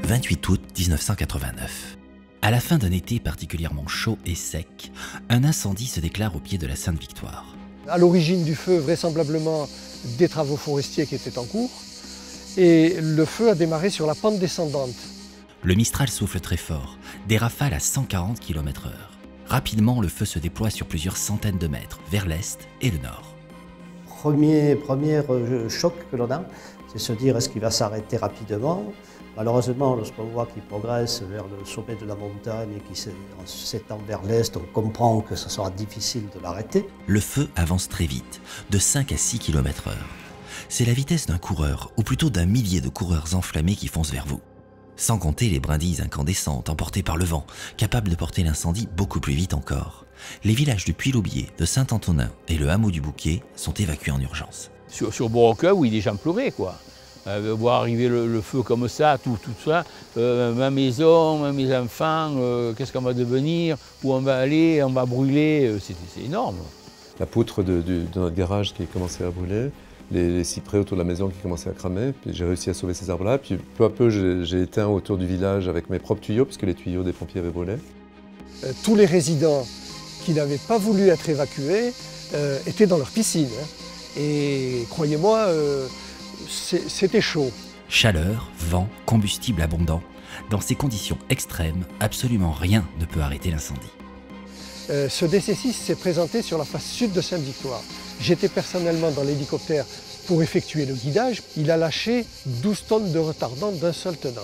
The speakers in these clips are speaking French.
28 août 1989. À la fin d'un été particulièrement chaud et sec, un incendie se déclare au pied de la Sainte-Victoire. À l'origine du feu, vraisemblablement des travaux forestiers qui étaient en cours, et le feu a démarré sur la pente descendante. Le Mistral souffle très fort, des rafales à 140 km/h. Rapidement, le feu se déploie sur plusieurs centaines de mètres, vers l'est et le nord. Premier choc que l'on a, c'est se dire est-ce qu'il va s'arrêter rapidement. Malheureusement, lorsqu'on voit qu'il progresse vers le sommet de la montagne et qu'il s'étend vers l'est, on comprend que ce sera difficile de l'arrêter. Le feu avance très vite, de 5 à 6 km/h. C'est la vitesse d'un coureur, ou plutôt d'un millier de coureurs enflammés qui foncent vers vous. Sans compter les brindilles incandescentes emportées par le vent, capables de porter l'incendie beaucoup plus vite encore. Les villages de Puy-l'Aubier, de Saint-Antonin et le hameau du Bouquet sont évacués en urgence. Sur Borroca, oui, des gens pleuraient, quoi. Voir arriver le feu comme ça, tout ça, ma maison, mes enfants, qu'est-ce qu'on va devenir, où on va aller, on va brûler, c'est énorme. La poutre de notre garage qui commençait à brûler, les cyprès autour de la maison qui commençaient à cramer, puis j'ai réussi à sauver ces arbres-là, puis peu à peu j'ai éteint autour du village avec mes propres tuyaux, puisque les tuyaux des pompiers avaient brûlé. Tous les résidents qui n'avaient pas voulu être évacués étaient dans leur piscine. Et croyez-moi, c'était chaud. Chaleur, vent, combustible abondant. Dans ces conditions extrêmes, absolument rien ne peut arrêter l'incendie. Ce DC6 s'est présenté sur la face sud de Sainte-Victoire. J'étais personnellement dans l'hélicoptère pour effectuer le guidage. Il a lâché 12 tonnes de retardant d'un seul tenant,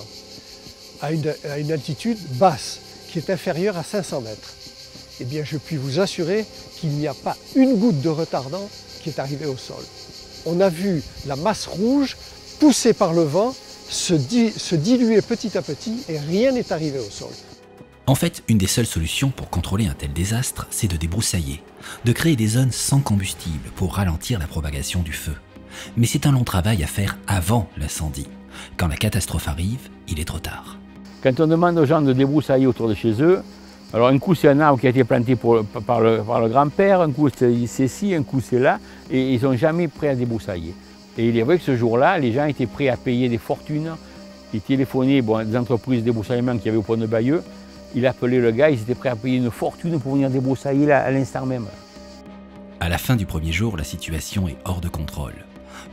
à une altitude basse, qui est inférieure à 500 mètres. Eh bien, je puis vous assurer qu'il n'y a pas une goutte de retardant qui est arrivée au sol. On a vu la masse rouge, poussée par le vent, se diluer petit à petit et rien n'est arrivé au sol. En fait, une des seules solutions pour contrôler un tel désastre, c'est de débroussailler, de créer des zones sans combustible pour ralentir la propagation du feu. Mais c'est un long travail à faire avant l'incendie. Quand la catastrophe arrive, il est trop tard. Quand on demande aux gens de débroussailler autour de chez eux, alors un coup c'est un arbre qui a été planté par le grand-père, un coup c'est ci, un coup c'est là, et ils sont jamais prêts à débroussailler. Et il est vrai que ce jour-là, les gens étaient prêts à payer des fortunes. Ils téléphonaient des entreprises de débroussaillement qu'il y avait au Pont de Bayeux. Ils appelaient le gars, ils étaient prêts à payer une fortune pour venir débroussailler là, à l'instant même. À la fin du premier jour, la situation est hors de contrôle.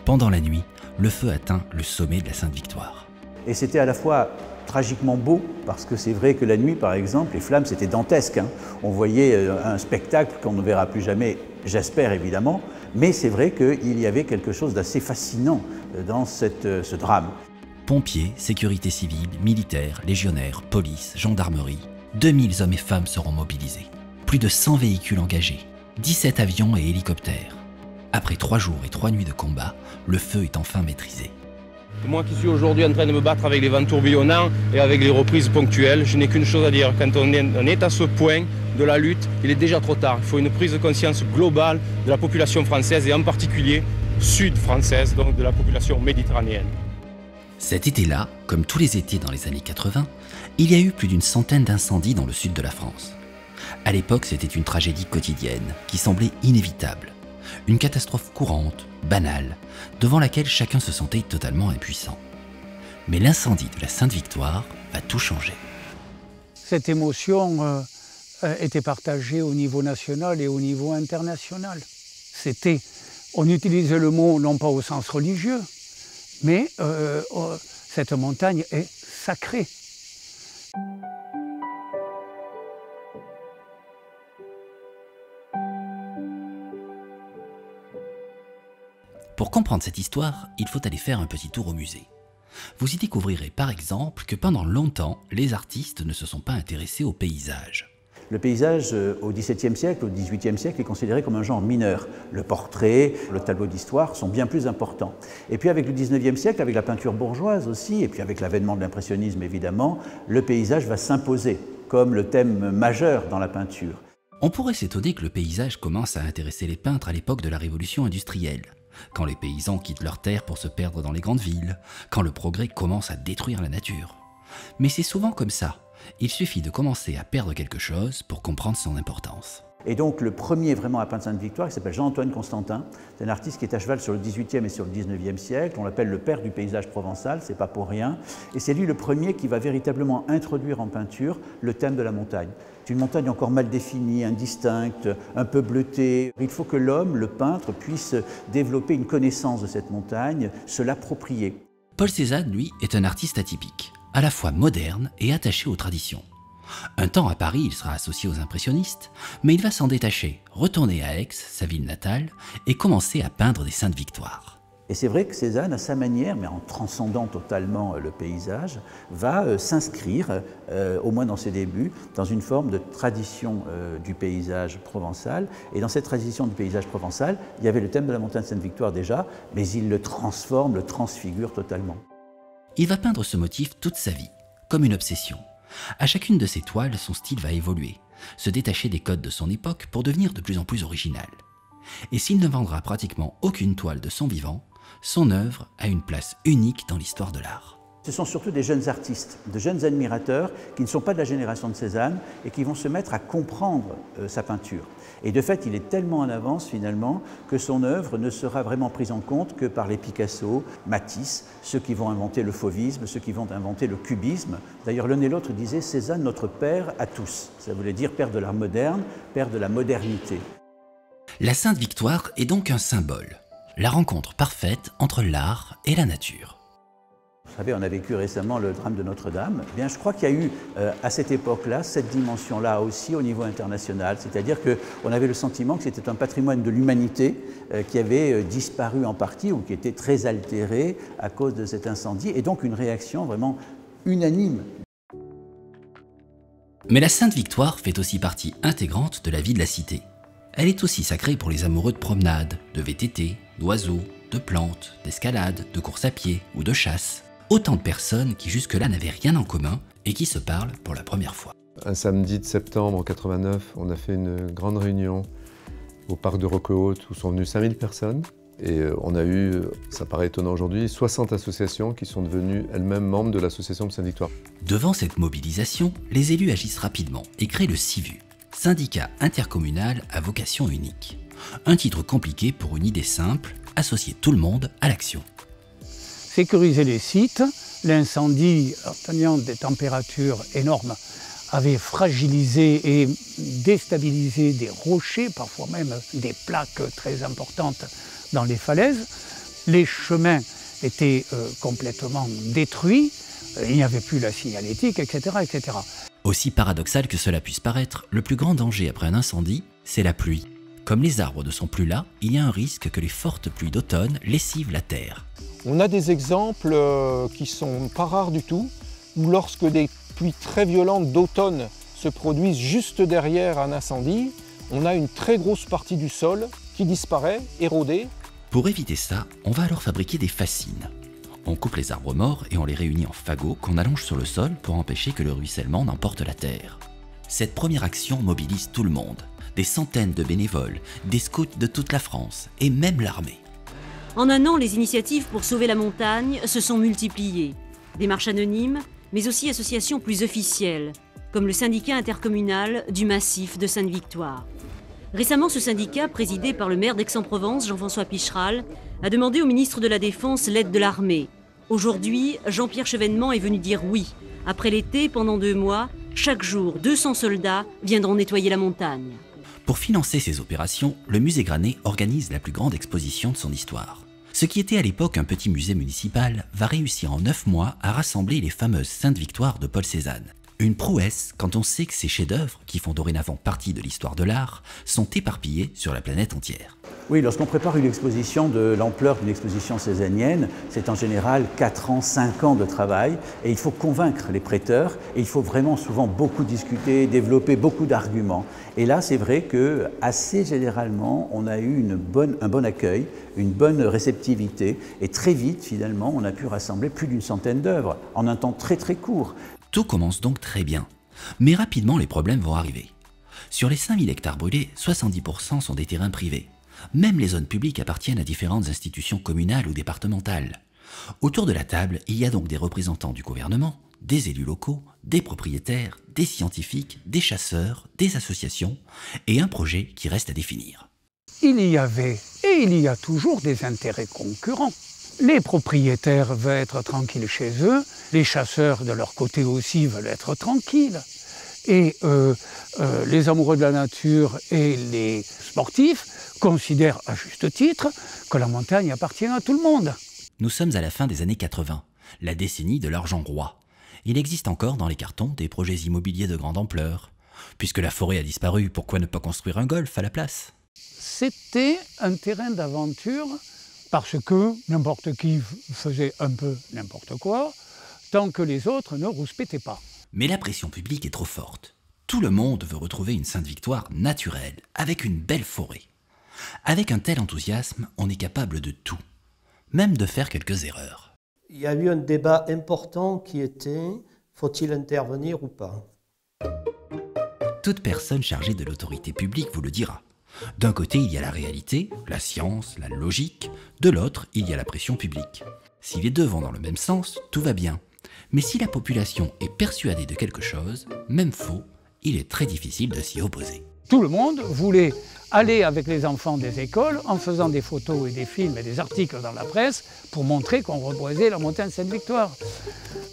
Pendant la nuit, le feu atteint le sommet de la Sainte-Victoire. Et c'était à la fois tragiquement beau, parce que c'est vrai que la nuit, par exemple, les flammes, c'était dantesque. On voyait un spectacle qu'on ne verra plus jamais, j'espère évidemment, mais c'est vrai qu'il y avait quelque chose d'assez fascinant dans ce drame. Pompiers, sécurité civile, militaires, légionnaires, police, gendarmerie, 2000 hommes et femmes seront mobilisés. Plus de 100 véhicules engagés, 17 avions et hélicoptères. Après 3 jours et 3 nuits de combat, le feu est enfin maîtrisé. Moi qui suis aujourd'hui en train de me battre avec les vents tourbillonnants et avec les reprises ponctuelles, je n'ai qu'une chose à dire. Quand on est à ce point de la lutte, il est déjà trop tard. Il faut une prise de conscience globale de la population française et en particulier sud-française, donc de la population méditerranéenne. Cet été-là, comme tous les étés dans les années 80, il y a eu plus d'une centaine d'incendies dans le sud de la France. À l'époque, c'était une tragédie quotidienne qui semblait inévitable. Une catastrophe courante, banale, devant laquelle chacun se sentait totalement impuissant. Mais l'incendie de la Sainte-Victoire va tout changer. Cette émotion était partagée au niveau national et au niveau international. On utilisait le mot non pas au sens religieux, mais cette montagne est sacrée. Pour comprendre cette histoire, il faut aller faire un petit tour au musée. Vous y découvrirez par exemple que pendant longtemps, les artistes ne se sont pas intéressés au paysage. Le paysage, au XVIIe siècle, au XVIIIe siècle, est considéré comme un genre mineur. Le portrait, le tableau d'histoire sont bien plus importants. Et puis avec le XIXe siècle, avec la peinture bourgeoise aussi, et puis avec l'avènement de l'impressionnisme évidemment, le paysage va s'imposer comme le thème majeur dans la peinture. On pourrait s'étonner que le paysage commence à intéresser les peintres à l'époque de la révolution industrielle, quand les paysans quittent leurs terres pour se perdre dans les grandes villes, quand le progrès commence à détruire la nature. Mais c'est souvent comme ça. Il suffit de commencer à perdre quelque chose pour comprendre son importance. Et donc le premier vraiment à peindre Sainte-Victoire, il s'appelle Jean-Antoine Constantin. C'est un artiste qui est à cheval sur le XVIIIe et sur le XIXe siècle. On l'appelle le père du paysage provençal, c'est pas pour rien. Et c'est lui le premier qui va véritablement introduire en peinture le thème de la montagne. C'est une montagne encore mal définie, indistincte, un peu bleutée. Il faut que l'homme, le peintre, puisse développer une connaissance de cette montagne, se l'approprier. Paul Cézanne, lui, est un artiste atypique, à la fois moderne et attaché aux traditions. Un temps à Paris, il sera associé aux impressionnistes, mais il va s'en détacher, retourner à Aix, sa ville natale, et commencer à peindre des Saintes-Victoires. Et c'est vrai que Cézanne, à sa manière, mais en transcendant totalement le paysage, va s'inscrire, au moins dans ses débuts, dans une forme de tradition du paysage provençal. Et dans cette tradition du paysage provençal, il y avait le thème de la montagne Sainte-Victoire déjà, mais il le transforme, le transfigure totalement. Il va peindre ce motif toute sa vie, comme une obsession. À chacune de ses toiles, son style va évoluer, se détacher des codes de son époque pour devenir de plus en plus original. Et s'il ne vendra pratiquement aucune toile de son vivant, son œuvre a une place unique dans l'histoire de l'art. Ce sont surtout des jeunes artistes, de jeunes admirateurs qui ne sont pas de la génération de Cézanne et qui vont se mettre à comprendre sa peinture. Et de fait, il est tellement en avance finalement que son œuvre ne sera vraiment prise en compte que par les Picasso, Matisse, ceux qui vont inventer le fauvisme, ceux qui vont inventer le cubisme. D'ailleurs, l'un et l'autre disaient « Cézanne, notre père à tous ». Ça voulait dire père de l'art moderne, père de la modernité. La Sainte-Victoire est donc un symbole, la rencontre parfaite entre l'art et la nature. Vous savez, on a vécu récemment le drame de Notre-Dame. Eh bien, je crois qu'il y a eu à cette époque-là, cette dimension-là aussi au niveau international. C'est-à-dire qu'on avait le sentiment que c'était un patrimoine de l'humanité qui avait disparu en partie ou qui était très altéré à cause de cet incendie. Et donc une réaction vraiment unanime. Mais la Sainte-Victoire fait aussi partie intégrante de la vie de la cité. Elle est aussi sacrée pour les amoureux de promenade, de VTT, d'oiseaux, de plantes, d'escalade, de course à pied ou de chasse. Autant de personnes qui jusque-là n'avaient rien en commun et qui se parlent pour la première fois. Un samedi de septembre en 89, on a fait une grande réunion au parc de Roquehaute où sont venues 5000 personnes. Et on a eu, ça paraît étonnant aujourd'hui, 60 associations qui sont devenues elles-mêmes membres de l'association de Sainte-Victoire. Devant cette mobilisation, les élus agissent rapidement et créent le CIVU, syndicat intercommunal à vocation unique. Un titre compliqué pour une idée simple, associer tout le monde à l'action. Sécuriser les sites, l'incendie, tenant des températures énormes, avait fragilisé et déstabilisé des rochers, parfois même des plaques très importantes dans les falaises. Les chemins étaient complètement détruits, il n'y avait plus la signalétique, etc., etc. Aussi paradoxal que cela puisse paraître, le plus grand danger après un incendie, c'est la pluie. Comme les arbres ne sont plus là, il y a un risque que les fortes pluies d'automne lessivent la terre. On a des exemples qui ne sont pas rares du tout, où lorsque des pluies très violentes d'automne se produisent juste derrière un incendie, on a une très grosse partie du sol qui disparaît, érodée. Pour éviter ça, on va alors fabriquer des fascines. On coupe les arbres morts et on les réunit en fagots qu'on allonge sur le sol pour empêcher que le ruissellement n'emporte la terre. Cette première action mobilise tout le monde. Des centaines de bénévoles, des scouts de toute la France et même l'armée. En un an, les initiatives pour sauver la montagne se sont multipliées. Démarches anonymes, mais aussi associations plus officielles, comme le syndicat intercommunal du massif de Sainte-Victoire. Récemment, ce syndicat, présidé par le maire d'Aix-en-Provence, Jean-François Picheral, a demandé au ministre de la Défense l'aide de l'armée. Aujourd'hui, Jean-Pierre Chevènement est venu dire oui. Après l'été, pendant 2 mois, chaque jour, 200 soldats viendront nettoyer la montagne. Pour financer ces opérations, le musée Granet organise la plus grande exposition de son histoire. Ce qui était à l'époque un petit musée municipal va réussir en 9 mois à rassembler les fameuses Sainte-Victoire de Paul Cézanne. Une prouesse quand on sait que ces chefs-d'œuvre, qui font dorénavant partie de l'histoire de l'art, sont éparpillés sur la planète entière. Oui, lorsqu'on prépare une exposition de l'ampleur d'une exposition cézannienne, c'est en général 4 ans, 5 ans de travail et il faut convaincre les prêteurs et il faut vraiment souvent beaucoup discuter, développer beaucoup d'arguments. Et là, c'est vrai que assez généralement, on a eu un bon accueil, une bonne réceptivité et très vite, finalement, on a pu rassembler plus d'une centaine d'œuvres en un temps très très court. Tout commence donc très bien, mais rapidement les problèmes vont arriver. Sur les 5000 hectares brûlés, 70% sont des terrains privés. Même les zones publiques appartiennent à différentes institutions communales ou départementales. Autour de la table, il y a donc des représentants du gouvernement, des élus locaux, des propriétaires, des scientifiques, des chasseurs, des associations et un projet qui reste à définir. Il y avait et il y a toujours des intérêts concurrents. Les propriétaires veulent être tranquilles chez eux, les chasseurs de leur côté aussi veulent être tranquilles. Et les amoureux de la nature et les sportifs considèrent à juste titre que la montagne appartient à tout le monde. Nous sommes à la fin des années 80, la décennie de l'argent roi. Il existe encore dans les cartons des projets immobiliers de grande ampleur. Puisque la forêt a disparu, pourquoi ne pas construire un golf à la place? C'était un terrain d'aventure parce que n'importe qui faisait un peu n'importe quoi, tant que les autres ne rouspétaient pas. Mais la pression publique est trop forte. Tout le monde veut retrouver une Sainte-Victoire naturelle, avec une belle forêt. Avec un tel enthousiasme, on est capable de tout, même de faire quelques erreurs. Il y a eu un débat important qui était « faut-il intervenir ou pas ?» Toute personne chargée de l'autorité publique vous le dira. D'un côté, il y a la réalité, la science, la logique. De l'autre, il y a la pression publique. Si les deux vont dans le même sens, tout va bien. Mais si la population est persuadée de quelque chose, même faux, il est très difficile de s'y opposer. Tout le monde voulait aller avec les enfants des écoles en faisant des photos et des films et des articles dans la presse pour montrer qu'on reboisait la montagne Sainte-Victoire.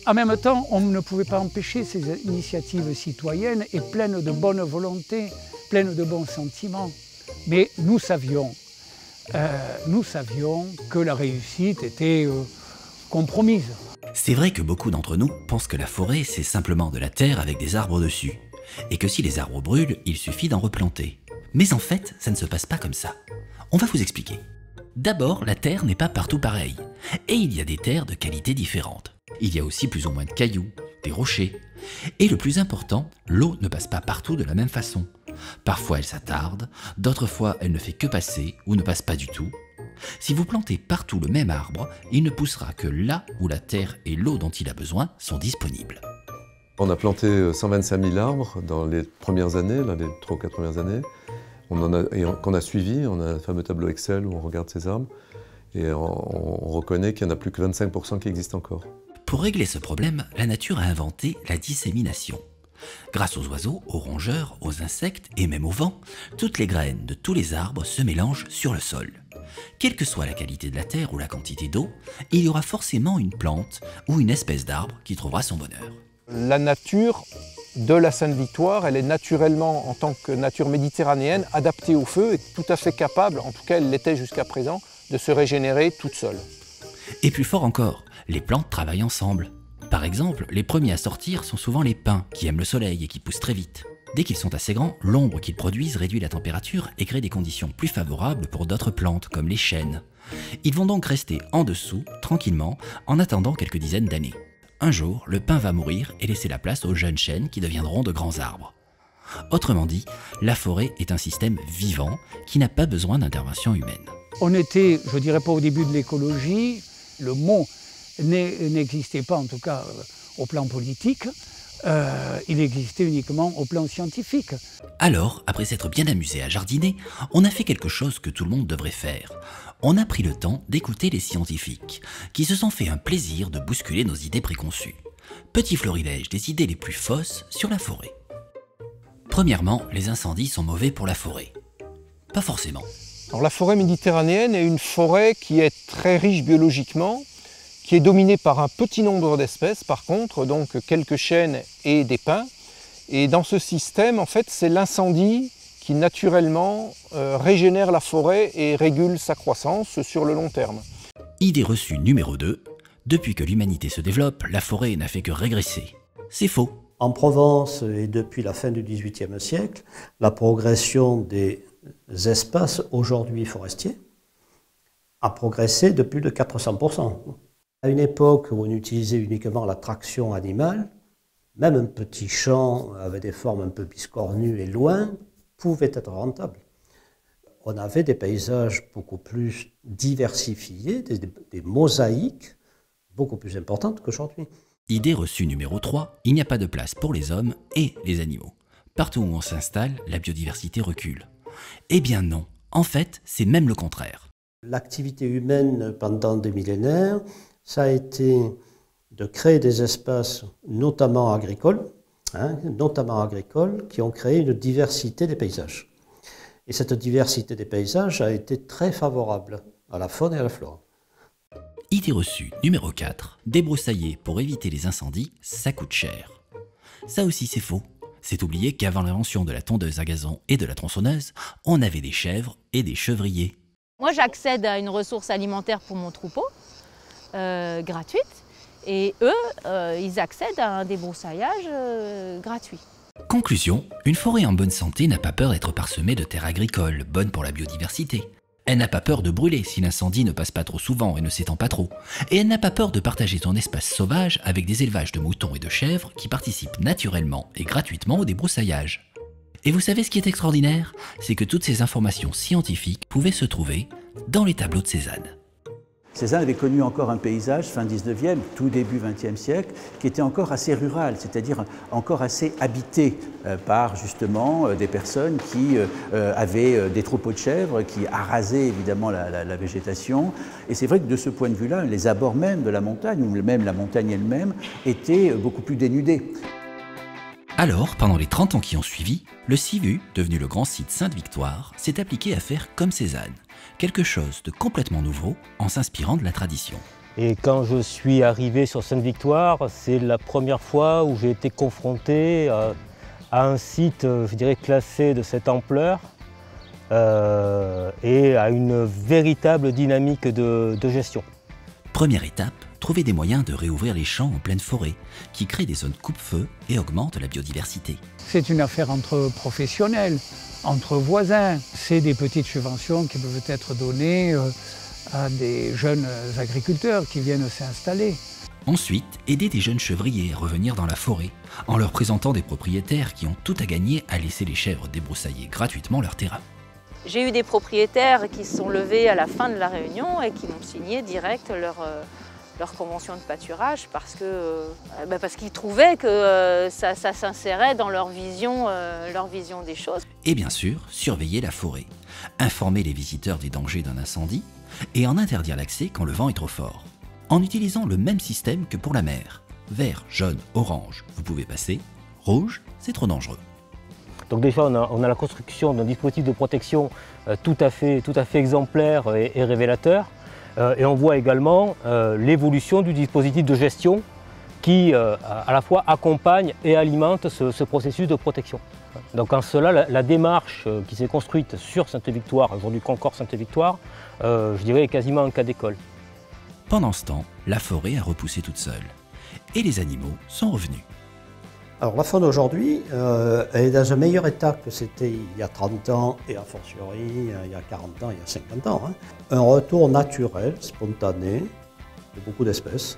En même temps, on ne pouvait pas empêcher ces initiatives citoyennes et pleines de bonne volonté, pleines de bons sentiments. Mais nous savions que la réussite était compromise. C'est vrai que beaucoup d'entre nous pensent que la forêt, c'est simplement de la terre avec des arbres dessus. Et que si les arbres brûlent, il suffit d'en replanter. Mais en fait, ça ne se passe pas comme ça. On va vous expliquer. D'abord, la terre n'est pas partout pareille. Et il y a des terres de qualité différentes. Il y a aussi plus ou moins de cailloux, des rochers. Et le plus important, l'eau ne passe pas partout de la même façon. Parfois elle s'attarde, d'autres fois elle ne fait que passer ou ne passe pas du tout. Si vous plantez partout le même arbre, il ne poussera que là où la terre et l'eau dont il a besoin sont disponibles. On a planté 125 000 arbres dans les premières années, là, les 3 ou 4 premières années. Qu'on a suivi, on a un fameux tableau Excel où on regarde ces arbres et on reconnaît qu'il n'y en a plus que 25% qui existent encore. Pour régler ce problème, la nature a inventé la dissémination. Grâce aux oiseaux, aux rongeurs, aux insectes et même au vent, toutes les graines de tous les arbres se mélangent sur le sol. Quelle que soit la qualité de la terre ou la quantité d'eau, il y aura forcément une plante ou une espèce d'arbre qui trouvera son bonheur. La nature de la Sainte-Victoire, elle est naturellement, en tant que nature méditerranéenne, adaptée au feu et tout à fait capable, en tout cas elle l'était jusqu'à présent, de se régénérer toute seule. Et plus fort encore, les plantes travaillent ensemble. Par exemple, les premiers à sortir sont souvent les pins, qui aiment le soleil et qui poussent très vite. Dès qu'ils sont assez grands, l'ombre qu'ils produisent réduit la température et crée des conditions plus favorables pour d'autres plantes, comme les chênes. Ils vont donc rester en dessous, tranquillement, en attendant quelques dizaines d'années. Un jour, le pin va mourir et laisser la place aux jeunes chênes qui deviendront de grands arbres. Autrement dit, la forêt est un système vivant qui n'a pas besoin d'intervention humaine. On était, je dirais pas au début de l'écologie, le mot n'existait pas en tout cas au plan politique, il existait uniquement au plan scientifique. Alors, après s'être bien amusé à jardiner, on a fait quelque chose que tout le monde devrait faire. On a pris le temps d'écouter les scientifiques, qui se sont fait un plaisir de bousculer nos idées préconçues. Petit florilège des idées les plus fausses sur la forêt. Premièrement, les incendies sont mauvais pour la forêt. Pas forcément. Alors, la forêt méditerranéenne est une forêt qui est très riche biologiquement, qui est dominée par un petit nombre d'espèces, par contre, donc quelques chênes et des pins. Et dans ce système, en fait, c'est l'incendie qui naturellement régénère la forêt et régule sa croissance sur le long terme. Idée reçue numéro 2. Depuis que l'humanité se développe, la forêt n'a fait que régresser. C'est faux. En Provence, et depuis la fin du XVIIIe siècle, la progression des espaces aujourd'hui forestiers a progressé de plus de 400%. À une époque où on utilisait uniquement la traction animale, même un petit champ avec des formes un peu biscornues et loin pouvait être rentable. On avait des paysages beaucoup plus diversifiés, des mosaïques beaucoup plus importantes qu'aujourd'hui. Idée reçue numéro 3, il n'y a pas de place pour les hommes et les animaux. Partout où on s'installe, la biodiversité recule. Eh bien non, en fait, c'est même le contraire. L'activité humaine pendant des millénaires ça a été de créer des espaces, notamment agricoles, qui ont créé une diversité des paysages. Et cette diversité des paysages a été très favorable à la faune et à la flore. Idée reçue numéro 4, débroussailler pour éviter les incendies, ça coûte cher. Ça aussi c'est faux. C'est oublier qu'avant l'invention de la tondeuse à gazon et de la tronçonneuse, on avait des chèvres et des chevriers. Moi j'accède à une ressource alimentaire pour mon troupeau, gratuite, et eux, ils accèdent à un débroussaillage gratuit. Conclusion, une forêt en bonne santé n'a pas peur d'être parsemée de terres agricoles, bonnes pour la biodiversité. Elle n'a pas peur de brûler si l'incendie ne passe pas trop souvent et ne s'étend pas trop. Et elle n'a pas peur de partager son espace sauvage avec des élevages de moutons et de chèvres qui participent naturellement et gratuitement au débroussaillage. Et vous savez ce qui est extraordinaire? C'est que toutes ces informations scientifiques pouvaient se trouver dans les tableaux de Cézanne. Cézanne avait connu encore un paysage fin 19e, tout début 20e siècle, qui était encore assez rural, c'est-à-dire encore assez habité par justement des personnes qui avaient des troupeaux de chèvres, qui arasaient évidemment la végétation. Et c'est vrai que de ce point de vue-là, les abords même de la montagne, ou même la montagne elle-même, étaient beaucoup plus dénudés. Alors, pendant les 30 ans qui ont suivi, le CIVU, devenu le grand site Sainte-Victoire, s'est appliqué à faire comme Cézanne, quelque chose de complètement nouveau en s'inspirant de la tradition. Et quand je suis arrivé sur Sainte-Victoire, c'est la première fois où j'ai été confronté à un site, je dirais, classé de cette ampleur et à une véritable dynamique de gestion. Première étape, trouver des moyens de réouvrir les champs en pleine forêt, qui créent des zones coupe-feu et augmentent la biodiversité. C'est une affaire entre professionnels, entre voisins. C'est des petites subventions qui peuvent être données à des jeunes agriculteurs qui viennent s'installer. Ensuite, aider des jeunes chevriers à revenir dans la forêt, en leur présentant des propriétaires qui ont tout à gagner à laisser les chèvres débroussailler gratuitement leur terrain. J'ai eu des propriétaires qui se sont levés à la fin de la réunion et qui m'ont signé direct leur convention de pâturage parce qu'ils trouvaient que ça s'insérait dans leur vision des choses. Et bien sûr, surveiller la forêt, informer les visiteurs des dangers d'un incendie et en interdire l'accès quand le vent est trop fort, en utilisant le même système que pour la mer. Vert, jaune, orange, vous pouvez passer, rouge, c'est trop dangereux. Donc déjà, on a la construction d'un dispositif de protection tout à fait exemplaire et révélateur. Et on voit également l'évolution du dispositif de gestion qui, à la fois, accompagne et alimente ce processus de protection. Donc en cela, la démarche qui s'est construite sur Sainte-Victoire, aujourd'hui Concorde Sainte-Victoire, je dirais est quasiment un cas d'école. Pendant ce temps, la forêt a repoussé toute seule et les animaux sont revenus. Alors la faune aujourd'hui, elle est dans un meilleur état que c'était il y a 30 ans et a fortiori il y a 40 ans, il y a 50 ans. Un retour naturel, spontané de beaucoup d'espèces.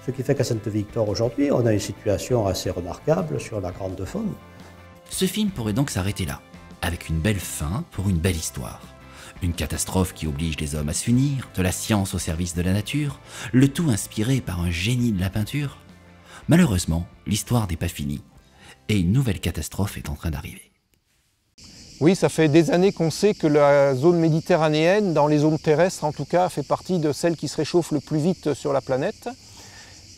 Ce qui fait qu'à Sainte-Victoire aujourd'hui, on a une situation assez remarquable sur la grande faune. Ce film pourrait donc s'arrêter là, avec une belle fin pour une belle histoire. Une catastrophe qui oblige les hommes à s'unir, de la science au service de la nature, le tout inspiré par un génie de la peinture. Malheureusement, l'histoire n'est pas finie, et une nouvelle catastrophe est en train d'arriver. Oui, ça fait des années qu'on sait que la zone méditerranéenne, dans les zones terrestres en tout cas, fait partie de celles qui se réchauffent le plus vite sur la planète.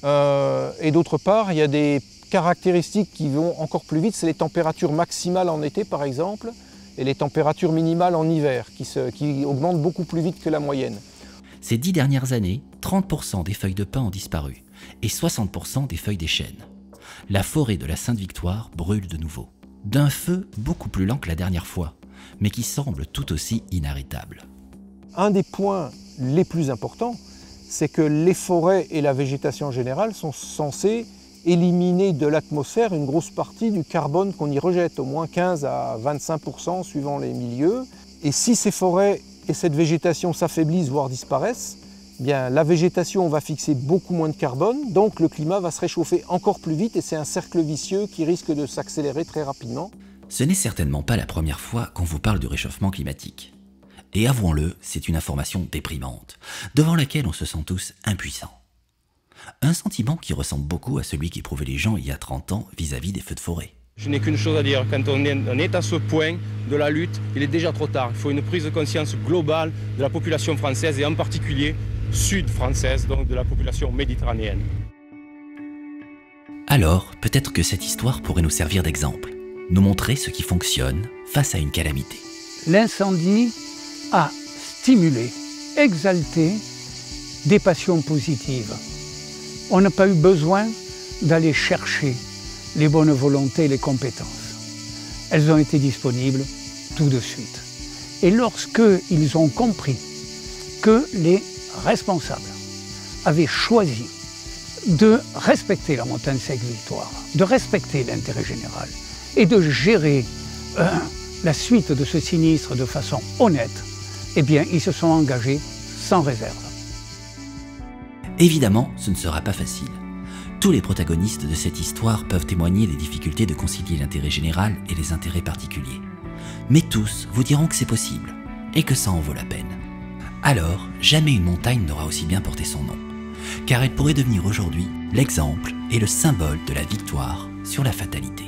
Et d'autre part, il y a des caractéristiques qui vont encore plus vite, c'est les températures maximales en été par exemple, et les températures minimales en hiver, qui augmentent beaucoup plus vite que la moyenne. Ces 10 dernières années, 30% des feuilles de pin ont disparu, et 60% des feuilles des chênes. La forêt de la Sainte-Victoire brûle de nouveau, d'un feu beaucoup plus lent que la dernière fois, mais qui semble tout aussi inarrêtable. Un des points les plus importants, c'est que les forêts et la végétation générale sont censées éliminer de l'atmosphère une grosse partie du carbone qu'on y rejette, au moins 15 à 25% suivant les milieux. Et si ces forêts et cette végétation s'affaiblissent, voire disparaissent, bien, la végétation va fixer beaucoup moins de carbone, donc le climat va se réchauffer encore plus vite et c'est un cercle vicieux qui risque de s'accélérer très rapidement. Ce n'est certainement pas la première fois qu'on vous parle du réchauffement climatique. Et avouons-le, c'est une information déprimante, devant laquelle on se sent tous impuissants. Un sentiment qui ressemble beaucoup à celui qu'éprouvaient les gens il y a 30 ans vis-à-vis des feux de forêt. Je n'ai qu'une chose à dire, quand on est à ce point de la lutte, il est déjà trop tard. Il faut une prise de conscience globale de la population française et en particulier sud française, donc de la population méditerranéenne. Alors, peut-être que cette histoire pourrait nous servir d'exemple, nous montrer ce qui fonctionne face à une calamité. L'incendie a stimulé, exalté des passions positives. On n'a pas eu besoin d'aller chercher les bonnes volontés et les compétences. Elles ont été disponibles tout de suite. Et lorsqu'ils ont compris que les responsables avaient choisi de respecter la montagne Sainte-Victoire, de respecter l'intérêt général et de gérer la suite de ce sinistre de façon honnête, eh bien, ils se sont engagés sans réserve. Évidemment, ce ne sera pas facile. Tous les protagonistes de cette histoire peuvent témoigner des difficultés de concilier l'intérêt général et les intérêts particuliers. Mais tous vous diront que c'est possible et que ça en vaut la peine. Alors, jamais une montagne n'aura aussi bien porté son nom, car elle pourrait devenir aujourd'hui l'exemple et le symbole de la victoire sur la fatalité.